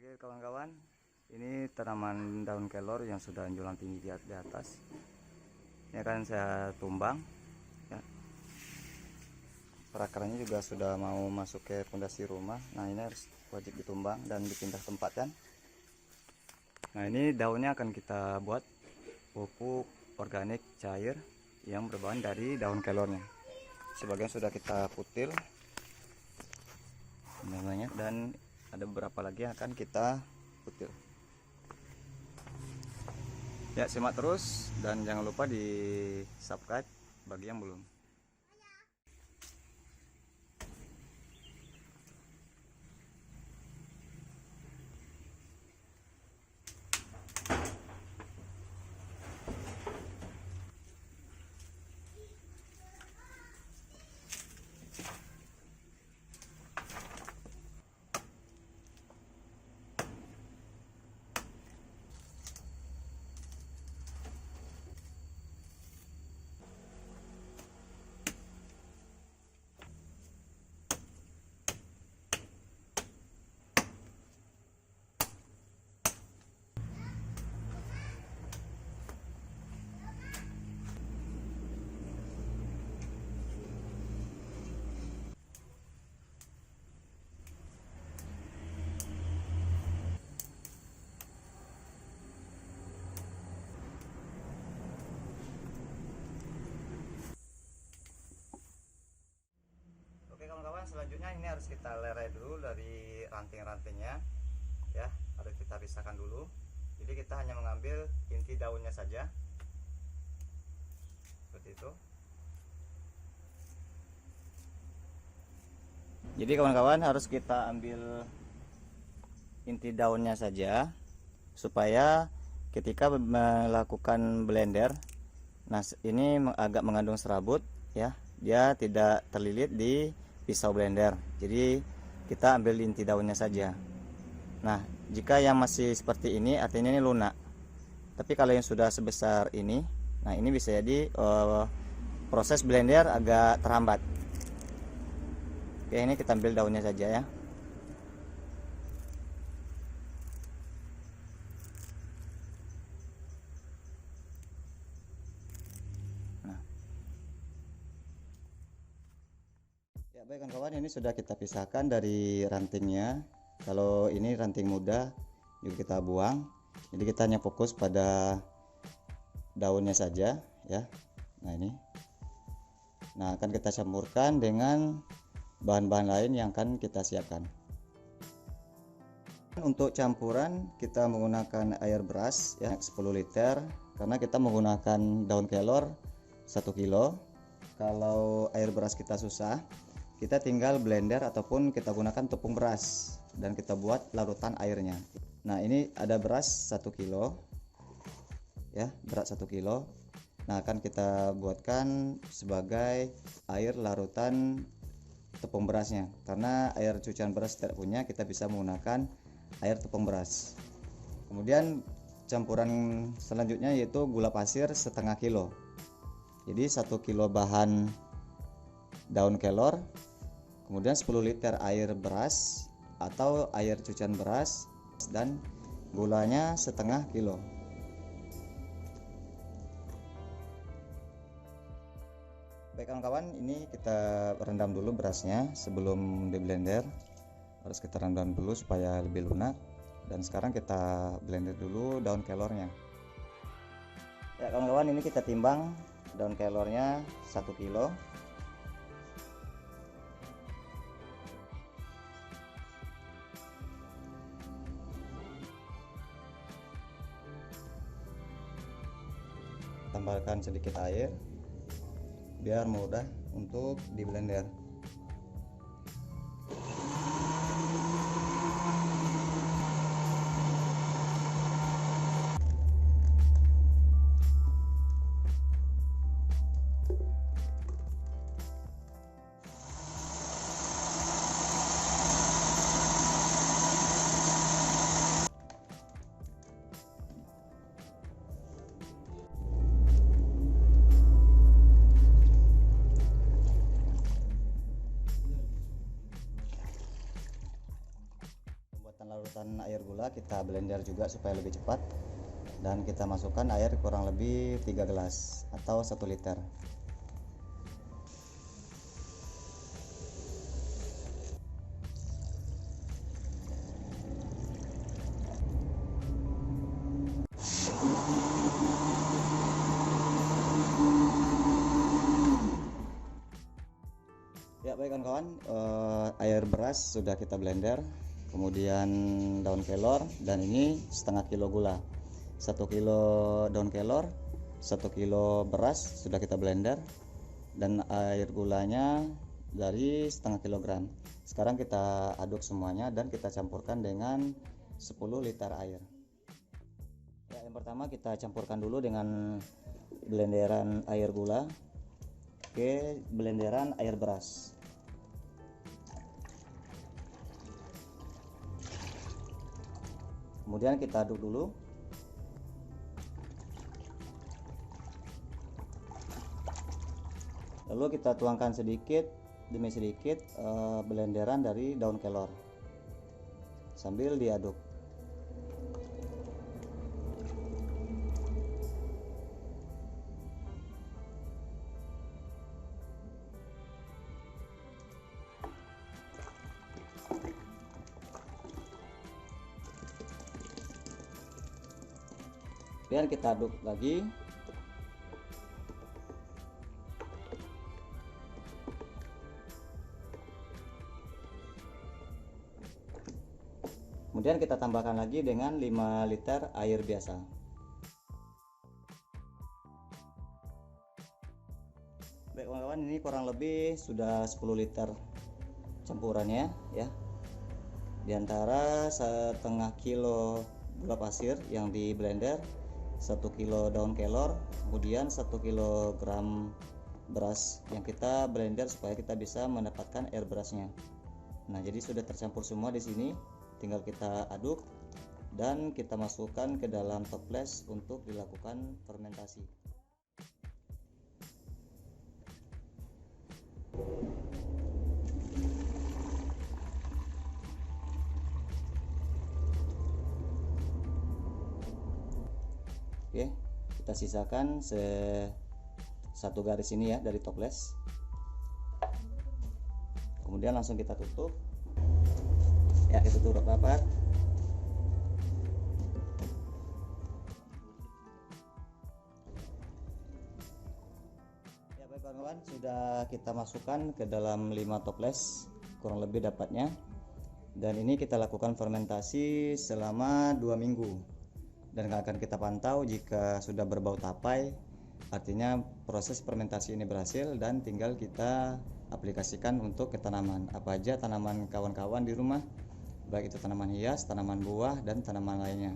Oke kawan-kawan, ini tanaman daun kelor yang sudah menjulang tinggi di atas. Ini akan saya tumbang ya. Akarnya juga sudah mau masuk ke fondasi rumah. Nah ini harus wajib ditumbang dan dipindah tempat kan. Nah ini daunnya akan kita buat pupuk organik cair yang berbahan dari daun kelornya. Sebagian sudah kita putil namanya, dan ada beberapa lagi yang akan kita putil. Ya, simak terus dan jangan lupa di subscribe bagi yang belum. Oke kawan-kawan, selanjutnya ini harus kita lerai dulu dari ranting-rantingnya ya, harus kita pisahkan dulu. Jadi kita hanya mengambil inti daunnya saja seperti itu. Jadi kawan-kawan, harus kita ambil inti daunnya saja supaya ketika melakukan blender, nah ini agak mengandung serabut ya, dia tidak terlilit di pisau blender. Jadi kita ambil inti daunnya saja. Nah jika yang masih seperti ini artinya ini lunak, tapi kalau yang sudah sebesar ini, nah ini bisa jadi proses blender agak terhambat. Oke, ini kita ambil daunnya saja ya. Ya baik kawan-kawan, ini sudah kita pisahkan dari rantingnya. Kalau ini ranting muda juga kita buang. Jadi kita hanya fokus pada daunnya saja ya. Nah ini. Nah akan kita campurkan dengan bahan-bahan lain yang akan kita siapkan. Untuk campuran kita menggunakan air beras ya 10 liter, karena kita menggunakan daun kelor 1 kilo. Kalau air beras kita susah, kita tinggal blender ataupun kita gunakan tepung beras dan kita buat larutan airnya. Nah ini ada beras 1 kilo ya, beras 1 kilo. Nah akan kita buatkan sebagai air larutan tepung berasnya, karena air cucian beras tidak punya, kita bisa menggunakan air tepung beras. Kemudian campuran selanjutnya yaitu gula pasir setengah kilo. Jadi 1 kilo bahan daun kelor, kemudian 10 liter air beras atau air cucian beras, dan gulanya setengah kilo. Baik kawan-kawan, ini kita rendam dulu berasnya sebelum di blender. Harus kita rendam dulu supaya lebih lunak. Dan sekarang kita blender dulu daun kelornya. Ya kawan-kawan, ini kita timbang daun kelornya 1 kilo. Tambahkan sedikit air biar mudah untuk di blender. air gula kita blender juga supaya lebih cepat, dan kita masukkan air kurang lebih 3 gelas atau 1 liter. Ya baik kawan-kawan, air beras sudah kita blender, kemudian daun kelor, dan ini setengah kilo gula. 1 kilo daun kelor, 1 kilo beras sudah kita blender, dan air gulanya dari setengah kilogram. Sekarang kita aduk semuanya dan kita campurkan dengan 10 liter air. Ya, yang pertama kita campurkan dulu dengan blenderan air gula ke blenderan air beras. Kemudian kita aduk dulu. Lalu kita tuangkan sedikit demi sedikit blenderan dari daun kelor sambil diaduk. Kemudian kita aduk lagi. Kemudian kita tambahkan lagi dengan 5 liter air biasa. Baik kawan-kawan, ini kurang lebih sudah 10 liter campurannya ya. Di antara setengah kilo gula pasir yang di blender, 1 kilo daun kelor, kemudian 1 kilogram beras yang kita blender supaya kita bisa mendapatkan air berasnya. Nah, jadi sudah tercampur semua di sini. Tinggal kita aduk dan kita masukkan ke dalam toples untuk dilakukan fermentasi. Oke, kita sisakan satu garis ini ya dari toples. Kemudian langsung kita tutup. Ya, kita tutup rapat. Ya baik kawan-kawan, sudah kita masukkan ke dalam 5 toples kurang lebih dapatnya, dan ini kita lakukan fermentasi selama 2 minggu, dan akan kita pantau jika sudah berbau tapai, artinya proses fermentasi ini berhasil dan tinggal kita aplikasikan untuk ke tanaman apa aja tanaman kawan-kawan di rumah, baik itu tanaman hias, tanaman buah, dan tanaman lainnya.